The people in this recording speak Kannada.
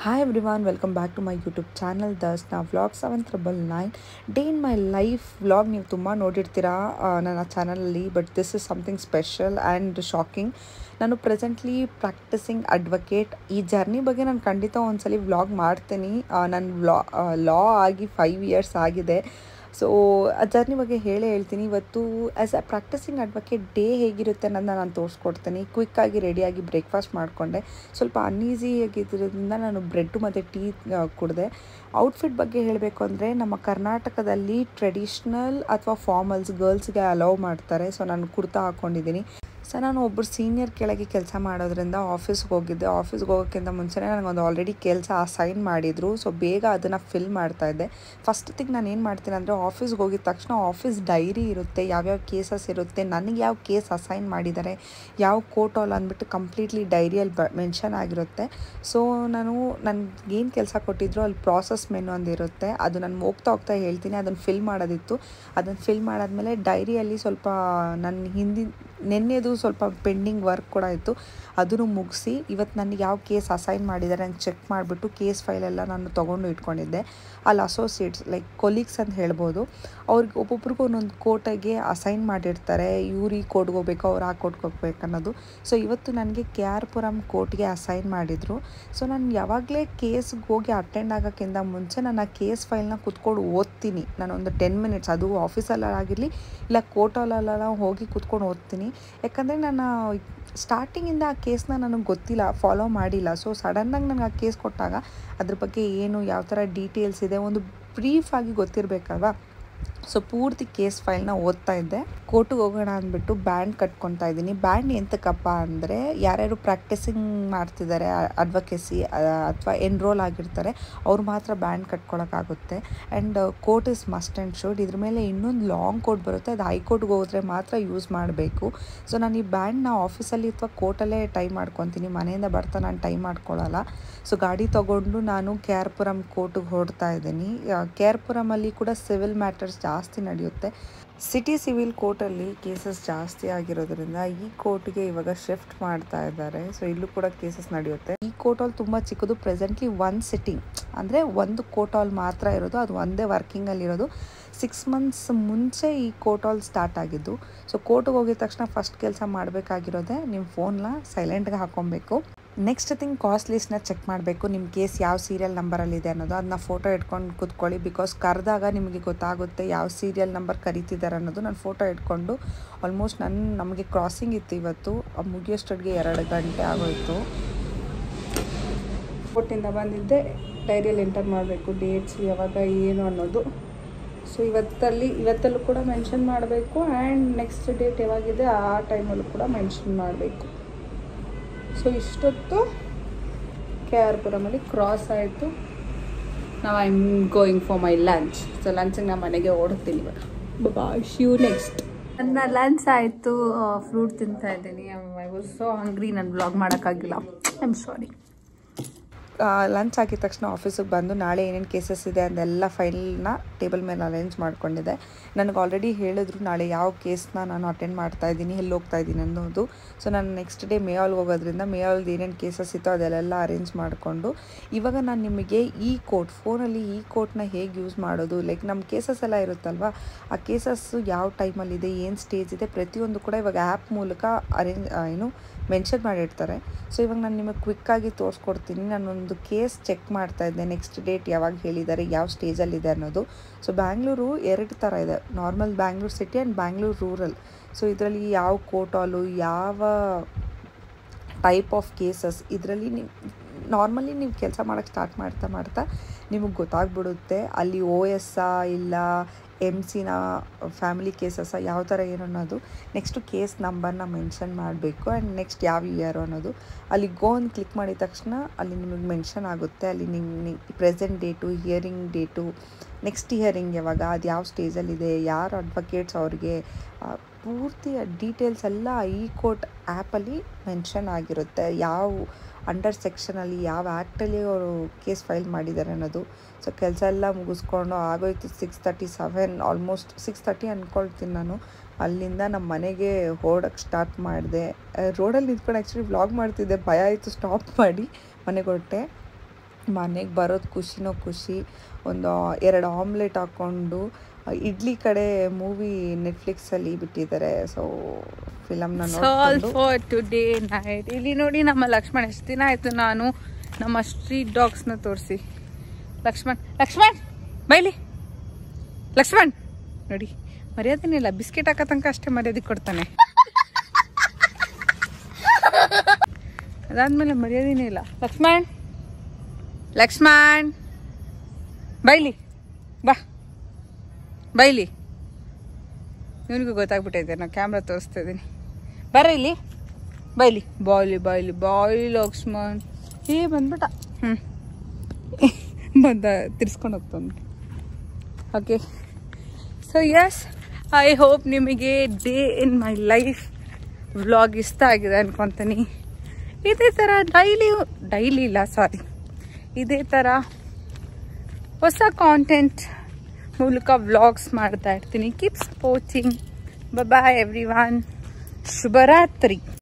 Hi everyone, welcome back to my YouTube channel Dasna Vlog 799 day in my life vlog ನೀವು ತುಂಬ ನೋಡಿರ್ತೀರಾ ನನ್ನ ಚಾನಲಲ್ಲಿ. But this is something special and shocking. ನಾನು ಪ್ರೆಸೆಂಟ್ಲಿ ಪ್ರಾಕ್ಟಿಸಿಂಗ್ ಅಡ್ವೊಕೇಟ್. ಈ ಜರ್ನಿ ಬಗ್ಗೆ ನಾನು ಖಂಡಿತ ಒಂದ್ಸಲಿ ವ್ಲಾಗ್ ಮಾಡ್ತೀನಿ. ನನ್ನ ಲಾ ಆಗಿ 5 ಇಯರ್ಸ್ ಆಗಿದೆ. ಸೊ ಆ ಜರ್ನಿ ಬಗ್ಗೆ ಹೇಳ್ತೀನಿ. ಇವತ್ತು as a practising advocate day ಹೇಗಿರುತ್ತೆ ಅನ್ನೋದನ್ನ ನಾನು ತೋರಿಸ್ಕೊಡ್ತೀನಿ. ಕ್ವಿಕ್ಕಾಗಿ ರೆಡಿಯಾಗಿ ಬ್ರೇಕ್ಫಾಸ್ಟ್ ಮಾಡಿಕೊಂಡೆ. ಸ್ವಲ್ಪ ಅನ್ಈಸಿಯಾಗಿದ್ದರಿಂದ ನಾನು ಬ್ರೆಡ್ಡು ಮತ್ತು ಟೀ ಕುಡಿದೆ. ಔಟ್ಫಿಟ್ ಬಗ್ಗೆ ಹೇಳಬೇಕು ಅಂದರೆ ನಮ್ಮ ಕರ್ನಾಟಕದಲ್ಲಿ ಟ್ರೆಡಿಷ್ನಲ್ ಅಥವಾ ಫಾರ್ಮಲ್ಸ್ ಗರ್ಲ್ಸ್ಗೆ ಅಲೌ ಮಾಡ್ತಾರೆ. ಸೊ ನಾನು ಕುರ್ತಾ ಹಾಕ್ಕೊಂಡಿದ್ದೀನಿ. ಸೊ ನಾನು ಒಬ್ಬರು ಸೀನಿಯರ್ ಕೆಳಗೆ ಕೆಲಸ ಮಾಡೋದ್ರಿಂದ ಆಫೀಸ್ಗೆ ಹೋಗಿದ್ದೆ. ಆಫೀಸ್ಗೆ ಹೋಗೋಕ್ಕಿಂತ ಮುಂಚೆನೇ ನನಗೊಂದು ಆಲ್ರೆಡಿ ಕೆಲಸ ಅಸೈನ್ ಮಾಡಿದರು. ಸೊ ಬೇಗ ಅದನ್ನು ಫಿಲ್ ಮಾಡ್ತಾಯಿದ್ದೆ. ಫಸ್ಟ್ ಥಿಂಗ್ ನಾನು ಏನು ಮಾಡ್ತೀನಿ ಅಂದರೆ ಆಫೀಸ್ಗೆ ಹೋಗಿದ ತಕ್ಷಣ ಆಫೀಸ್ ಡೈರಿ ಇರುತ್ತೆ, ಯಾವ್ಯಾವ ಕೇಸಸ್ ಇರುತ್ತೆ, ನನಗೆ ಯಾವ ಕೇಸ್ ಅಸೈನ್ ಮಾಡಿದ್ದಾರೆ, ಯಾವ ಕೋರ್ಟಲ್ಲಿ ಅಂದ್ಬಿಟ್ಟು ಕಂಪ್ಲೀಟ್ಲಿ ಡೈರಿಯಲ್ಲಿ ಮೆನ್ಷನ್ ಆಗಿರುತ್ತೆ. ಸೊ ನನಗೇನು ಕೆಲಸ ಕೊಟ್ಟಿದ್ರು ಅಲ್ಲಿ ಪ್ರಾಸೆಸ್ ಮೆನು ಅಂದಿರುತ್ತೆ. ಅದು ನಾನು ಹೋಗ್ತಾ ಹೇಳ್ತೀನಿ. ಅದನ್ನು ಫಿಲ್ ಮಾಡೋದಿತ್ತು. ಅದನ್ನು ಫಿಲ್ ಮಾಡಾದ್ಮೇಲೆ ಡೈರಿಯಲ್ಲಿ ಸ್ವಲ್ಪ ನನ್ನ ನೆನ್ನೆದು ಸ್ವಲ್ಪ ಪೆಂಡಿಂಗ್ ವರ್ಕ್ ಕೂಡ ಇತ್ತು. ಅದನ್ನು ಮುಗಿಸಿ ಇವತ್ತು ನನಗೆ ಯಾವ ಕೇಸ್ ಅಸೈನ್ ಮಾಡಿದ್ದಾರೆ ಅಂತ ಚೆಕ್ ಮಾಡಿಬಿಟ್ಟು ಕೇಸ್ ಫೈಲೆಲ್ಲ ನಾನು ತೊಗೊಂಡು ಇಟ್ಕೊಂಡಿದ್ದೆ. ಅಲ್ಲಿ ಅಸೋಸಿಯೇಟ್ಸ್ ಲೈಕ್ ಕೊಲೀಗ್ಸ್ ಅಂತ ಹೇಳ್ಬೋದು. ಅವ್ರಿಗೆ ಒಬ್ಬೊಬ್ರಿಗೂ ಒಂದೊಂದು ಕೋರ್ಟಿಗೆ ಅಸೈನ್ ಮಾಡಿರ್ತಾರೆ. ಇವ್ರು ಈ ಕೋರ್ಟ್ಗೆ ಹೋಗ್ಬೇಕು, ಅವ್ರು ಆ ಕೋರ್ಟ್ಗೆ ಹೋಗ್ಬೇಕು ಅನ್ನೋದು. ಸೊ ಇವತ್ತು ನನಗೆ KR ಪುರಂ ಕೋರ್ಟ್ಗೆ ಅಸೈನ್ ಮಾಡಿದರು. ಸೊ ನಾನು ಯಾವಾಗಲೇ ಕೇಸ್ಗೆ ಹೋಗಿ ಅಟೆಂಡ್ ಆಗೋಕ್ಕಿಂತ ಮುಂಚೆ ನಾನು ಆ ಕೇಸ್ ಫೈಲ್ನ ಕೂತ್ಕೊಂಡು ಓದ್ತೀನಿ. ನಾನೊಂದು 10 ಮಿನಿಟ್ಸ್, ಅದು ಆಫೀಸಲ್ಲಾಗಿರಲಿ ಇಲ್ಲ ಕೋರ್ಟಲ್ಲೆಲ್ಲ ಹೋಗಿ ಕೂತ್ಕೊಂಡು ಓದ್ತೀನಿ. ಯಾಕಂದರೆ ನಾನು ಸ್ಟಾರ್ಟಿಂಗಿಂದ ಆ ಕೇಸ್ನ ನನಗೆ ಗೊತ್ತಿಲ್ಲ, ಫಾಲೋ ಮಾಡಿಲ್ಲ. ಸೊ ಸಡನ್ನಾಗಿ ನನಗೆ ಆ ಕೇಸ್ ಕೊಟ್ಟಾಗ ಅದ್ರ ಬಗ್ಗೆ ಏನು ಯಾವ ಥರ ಡೀಟೇಲ್ಸ್ ಇದೆ ಒಂದು ಬ್ರೀಫಾಗಿ ಗೊತ್ತಿರಬೇಕಲ್ವಾ. ಸೊ ಪೂರ್ತಿ ಕೇಸ್ ಫೈಲ್ನ ಓದ್ತಾ ಇದ್ದೆ. ಕೋರ್ಟಿಗೆ ಹೋಗೋಣ ಅಂದ್ಬಿಟ್ಟು ಬ್ಯಾಂಡ್ ಕಟ್ಕೊತಾ ಇದ್ದೀನಿ. ಬ್ಯಾಂಡ್ ಎಂತಕ್ಕಪ್ಪ ಅಂದರೆ ಯಾರ್ಯಾರು ಪ್ರಾಕ್ಟೀಸಿಂಗ್ ಮಾಡ್ತಿದ್ದಾರೆ ಅಡ್ವೊಕೇಸಿ ಅಥವಾ ಎನ್ರೋಲ್ ಆಗಿರ್ತಾರೆ ಅವ್ರು ಮಾತ್ರ ಬ್ಯಾಂಡ್ ಕಟ್ಕೊಳಕ್ಕಾಗುತ್ತೆ. And court is must and should. ಇದ್ರ ಮೇಲೆ ಇನ್ನೊಂದು ಲಾಂಗ್ ಕೋಟ್ ಬರುತ್ತೆ, ಅದು ಹೈಕೋರ್ಟ್ಗೆ ಹೋದರೆ ಮಾತ್ರ ಯೂಸ್ ಮಾಡಬೇಕು. ಸೊ ನಾನು ಈ ಬ್ಯಾಂಡ್ನ ಆಫೀಸಲ್ಲಿ ಅಥವಾ ಕೋರ್ಟಲ್ಲೇ ಟೈ ಮಾಡ್ಕೊತೀನಿ. ಮನೆಯಿಂದ ಬರ್ತಾ ನಾನು ಟೈ ಮಾಡ್ಕೊಳ್ಳಲ್ಲ. ಸೊ ಗಾಡಿ ತೊಗೊಂಡು ನಾನು KR ಪುರಂ ಕೋರ್ಟಿಗೆ ಹೊರಡ್ತಾ ಇದ್ದೀನಿ. KR ಪುರಮಲ್ಲಿ ಕೂಡ ಸಿವಿಲ್ ಮ್ಯಾಟರ್ಸ್ ಜಾಸ್ತಿ ನಡೆಯುತ್ತೆ. ಸಿಟಿ ಸಿವಿಲ್ ಕೋರ್ಟಲ್ಲಿ ಕೇಸಸ್ ಜಾಸ್ತಿ ಆಗಿರೋದ್ರಿಂದ ಈ ಕೋರ್ಟ್ಗೆ ಇವಾಗ ಶಿಫ್ಟ್ ಮಾಡ್ತಾ ಇದ್ದಾರೆ. ಸೊ ಇಲ್ಲೂ ಕೂಡ ಕೇಸಸ್ ನಡೆಯುತ್ತೆ. ಈ ಕೋರ್ಟಲ್ಲಿ ತುಂಬ ಚಿಕ್ಕದು. ಪ್ರೆಸೆಂಟ್ಲಿ 1 ಸಿಟ್ಟಿಂಗ್ ಅಂದರೆ ಒಂದು ಕೋರ್ಟಲ್ಲಿ ಮಾತ್ರ ಇರೋದು. ಅದು ಒಂದೇ ವರ್ಕಿಂಗಲ್ಲಿರೋದು. 6 ಮಂತ್ಸ್ ಮುಂಚೆ ಈ ಕೋರ್ಟಲ್ಲಿ ಸ್ಟಾರ್ಟ್ ಆಗಿದ್ದು. ಸೊ ಕೋರ್ಟಿಗೆ ಹೋಗಿದ ತಕ್ಷಣ ಫಸ್ಟ್ ಕೆಲಸ ಮಾಡಬೇಕಾಗಿರೋದೆ ನಿಮ್ಮ ಫೋನ್ನ ಸೈಲೆಂಟ್ಗೆ ಹಾಕ್ಕೊಬೇಕು. ನೆಕ್ಸ್ಟ್ ಥಿಂಗ್ ಕಾಸ್ಟ್ ಲೀಸ್ಟ್ನ ಚೆಕ್ ಮಾಡಬೇಕು. ನಿಮ್ಮ ಕೇಸ್ ಯಾವ ಸೀರಿಯಲ್ ನಂಬರಲ್ಲಿದೆ ಅನ್ನೋದು ಅದನ್ನ ಫೋಟೋ ಇಟ್ಕೊಂಡು ಕೂತ್ಕೊಳ್ಳಿ. ಬಿಕಾಸ್ ಕರೆದಾಗ ನಿಮಗೆ ಗೊತ್ತಾಗುತ್ತೆ ಯಾವ ಸೀರಿಯಲ್ ನಂಬರ್ ಕರೀತಿದ್ದಾರೆ ಅನ್ನೋದು. ನಾನು ಫೋಟೋ ಇಟ್ಕೊಂಡು ಆಲ್ಮೋಸ್ಟ್ ನಮಗೆ ಕ್ರಾಸಿಂಗ್ ಇತ್ತು ಇವತ್ತು. ಮುಗಿಯೋಷ್ಟೊತ್ತಿಗೆ 2 ಗಂಟೆ ಆಗೋಯಿತು. ಕೋರ್ಟಿಂದ ಬಂದಿದ್ದೆ. ಡೈರಿಯಲ್ಲಿ ಎಂಟರ್ ಮಾಡಬೇಕು ಡೇಟ್ಸ್ ಯಾವಾಗ ಏನು ಅನ್ನೋದು. ಸೊ ಇವತ್ತಲ್ಲೂ ಕೂಡ ಮೆನ್ಷನ್ ಮಾಡಬೇಕು. ಆ್ಯಂಡ್ ನೆಕ್ಸ್ಟ್ ಡೇಟ್ ಯಾವಾಗಿದೆ ಆ ಟೈಮಲ್ಲೂ ಕೂಡ ಮೆನ್ಷನ್ ಮಾಡಬೇಕು. ಸೊ ಇಷ್ಟೊತ್ತು KR ಪುರಮಲ್ಲಿ ಕ್ರಾಸ್ ಆಯಿತು. ನಾವು I am going for my lunch. So ಲಂಚಿಗೆ ನಾನು ಮನೆಗೆ ಓಡ್ತೀನಿ ಇವಾಗ. Bye, see you next. ನನ್ನ ಲಂಚ್ ಆಯಿತು. ಫ್ರೂಟ್ ತಿಂತಾ ಇದ್ದೀನಿ. I was so hungry. ನಾನು ವ್ಲಾಗ್ ಮಾಡೋಕ್ಕಾಗಿಲ್ಲ. I am sorry. ಲಂಚ್ ಆಗಿದ ತಕ್ಷಣ ಆಫೀಸಿಗೆ ಬಂದು ನಾಳೆ ಏನೇನು ಕೇಸಸ್ ಇದೆ ಅದೆಲ್ಲ ಫೈಲ್ನ ಟೇಬಲ್ ಮೇಲೆ ಅರೇಂಜ್ ಮಾಡ್ಕೊಂಡಿದ್ದೆ. ನನಗೆ ಆಲ್ರೆಡಿ ಹೇಳಿದ್ರು ನಾಳೆ ಯಾವ ಕೇಸ್ನ ನಾನು ಅಟೆಂಡ್ ಮಾಡ್ತಾ ಇದ್ದೀನಿ, ಎಲ್ಲಿ ಹೋಗ್ತಾ ಇದ್ದೀನಿ ಅನ್ನೋದು. ಸೊ ನಾನು ನೆಕ್ಸ್ಟ್ ಡೇ ಮೇಯಾಲ್ಗೆ ಹೋಗೋದ್ರಿಂದ ಮೇಯಾಲ್ದು ಏನೇನು ಕೇಸಸ್ ಇತ್ತೋ ಅದೆಲ್ಲ ಅರೇಂಜ್ ಮಾಡಿಕೊಂಡು ಇವಾಗ ನಾನು ನಿಮಗೆ ಈ ಕೋರ್ಟ್ ಫೋನಲ್ಲಿ ಈ ಕೋರ್ಟ್ನ ಹೇಗೆ ಯೂಸ್ ಮಾಡೋದು, ಲೈಕ್ ನಮ್ಮ ಕೇಸಸ್ ಎಲ್ಲ ಇರುತ್ತಲ್ವ, ಆ ಕೇಸಸ್ಸು ಯಾವ ಟೈಮಲ್ಲಿದೆ, ಏನು ಸ್ಟೇಜ್ ಇದೆ, ಪ್ರತಿಯೊಂದು ಕೂಡ ಇವಾಗ ಆ್ಯಪ್ ಮೂಲಕ ಮೆನ್ಷನ್ ಮಾಡಿರ್ತಾರೆ. ಸೊ ಇವಾಗ ನಾನು ನಿಮಗೆ ಕ್ವಿಕ್ಕಾಗಿ ತೋರಿಸ್ಕೊಡ್ತೀನಿ. ನಾನೊಂದು ಕೇಸ್ ಚೆಕ್ ಮಾಡ್ತಾ ಇದ್ದೆ. ನೆಕ್ಸ್ಟ್ ಡೇಟ್ ಯಾವಾಗ ಹೇಳಿದ್ದಾರೆ, ಯಾವ ಸ್ಟೇಜಲ್ಲಿದೆ ಅನ್ನೋದು. ಸೊ ಬ್ಯಾಂಗ್ಳೂರು 2 ಥರ ಇದೆ, normal Bangalore city and Bangalore rural. So ಇದರಲ್ಲಿ ಯಾವ ಕೋರ್ಟಾಲು ಯಾವ ಟೈಪ್ ಆಫ್ ಕೇಸಸ್ ಇದರಲ್ಲಿ ನಾರ್ಮಲಿ ನೀವು ಕೆಲಸ ಮಾಡೋಕ್ಕೆ ಸ್ಟಾರ್ಟ್ ಮಾಡ್ತಾ ನಿಮಗೆ ಗೊತ್ತಾಗ್ಬಿಡುತ್ತೆ ಅಲ್ಲಿ OS ಇಲ್ಲ MC ಫ್ಯಾಮಿಲಿ ಕೇಸಸ್ಸ ಯಾವ ಥರ ಏನು ಅನ್ನೋದು. ನೆಕ್ಸ್ಟು ಕೇಸ್ ನಂಬರ್ನ ಮೆನ್ಷನ್ ಮಾಡಬೇಕು. ಆ್ಯಂಡ್ ನೆಕ್ಸ್ಟ್ ಯಾವ ಇಯರು ಅನ್ನೋದು ಅಲ್ಲಿ ಗೋ ಅಂತ ಕ್ಲಿಕ್ ಮಾಡಿದ ತಕ್ಷಣ ಅಲ್ಲಿ ನಿಮಗೆ ಮೆನ್ಷನ್ ಆಗುತ್ತೆ. ಅಲ್ಲಿ ನಿಮ್ಮ present date, hearing date, next hearing ಯಾವಾಗ, ಅದು ಯಾವ ಸ್ಟೇಜಲ್ಲಿದೆ, ಯಾರು ಅಡ್ವೊಕೇಟ್ಸ್ ಅವ್ರಿಗೆ ಪೂರ್ತಿ ಡೀಟೇಲ್ಸ್ ಎಲ್ಲ ಈ ಕೋರ್ಟ್ ಆ್ಯಪಲ್ಲಿ ಮೆನ್ಷನ್ ಆಗಿರುತ್ತೆ. ಯಾವ ಅಂಡರ್ ಸೆಕ್ಷನಲ್ಲಿ ಯಾವ ಆ್ಯಕ್ಟಲ್ಲಿ ಅವರು ಕೇಸ್ ಫೈಲ್ ಮಾಡಿದ್ದಾರೆ ಅನ್ನೋದು. ಸೊ ಕೆಲಸ ಎಲ್ಲ ಮುಗಿಸ್ಕೊಂಡು ಆಗೋಯ್ತು 6:37, ಆಲ್ಮೋಸ್ಟ್ 6:30 ಅಂದ್ಕೊಳ್ತೀನಿ ನಾನು. ಅಲ್ಲಿಂದ ನಮ್ಮ ಮನೆಗೆ ಹೊರಡೋಕ್ಕೆ ಸ್ಟಾರ್ಟ್ ಮಾಡಿದೆ. ರೋಡಲ್ಲಿ ನಿಂತ್ಕೊಂಡು ಆ್ಯಕ್ಚುಲಿ ವ್ಲಾಗ್ ಮಾಡ್ತಿದ್ದೆ, ಭಯ ಆಯಿತು ಸ್ಟಾಪ್ ಮಾಡಿ ಮನೆಗೆ ಹೊರಟೆ. ಮನೆಗೆ ಬರೋದು ಖುಷಿನೋ ಖುಷಿ. ಒಂದು 2 ಆಮ್ಲೆಟ್ ಹಾಕ್ಕೊಂಡು ಇಡ್ಲಿ ಕಡೆ ಮೂವಿ ನೆಟ್ಫ್ಲಿಕ್ಸಲ್ಲಿ ಬಿಟ್ಟಿದ್ದಾರೆ. ಸೊ ಫಿಲಮ್ನ ನೋಡ್ಕೊಂಡು ಫಾರ್ ಟುಡೇ ನೈಟ್. ಇಲ್ಲಿ ನೋಡಿ ನಮ್ಮ ಲಕ್ಷ್ಮಣ್, ಎಷ್ಟು ದಿನ ಆಯಿತು ನಾನು ನಮ್ಮ ಸ್ಟ್ರೀಟ್ ಡಾಗ್ಸ್ನ ತೋರಿಸಿ. ಲಕ್ಷ್ಮಣ್ ಬೈಲಿ. ಲಕ್ಷ್ಮಣ್ ನೋಡಿ ಮರ್ಯಾದೆನೇ ಇಲ್ಲ, ಬಿಸ್ಕೆಟ್ ಹಾಕೋ ತನಕ ಅಷ್ಟೇ ಮರ್ಯಾದೆ ಕೊಡ್ತಾನೆ, ಅದಾದ್ಮೇಲೆ ಮರ್ಯಾದೆನೇ ಇಲ್ಲ. ಲಕ್ಷ್ಮಣ್ ಬೈಲಿ, ಬಾ ಬೈಲಿ. ಇವನಿಗೂ ಗೊತ್ತಾಗ್ಬಿಟ್ಟೈತೆ ನಾನು ಕ್ಯಾಮ್ರಾ ತೋರಿಸ್ತಾ ಇದ್ದೀನಿ. ಬರ ಇಲ್ಲಿ, ಬೈಲಿ ಬಾಯ್ಲಿ ಲಕ್ಷ್ಮಣ್. ಬಂದ್ಬಿಟ್ಟ. ಬಂದ ತಿರ್ಸ್ಕೊಂಡು ಹೋಗ್ತಾನೆ. Okay, so yes, I hope ನಿಮಗೆ day in my life vlog ಇಷ್ಟ ಆಗಿದೆ ಅನ್ಕೊತೀನಿ. ಇದೇ ಥರ ಡೈಲಿ ಇಲ್ಲ, ಇದೇ ಥರ ಹೊಸ ಕಾಂಟೆಂಟ್ ಮೂಲಕ ವ್ಲಾಗ್ಸ್ ಮಾಡ್ತಾ ಇರ್ತೀನಿ. Keep supporting. Bye everyone. ಶುಭರಾತ್ರಿ.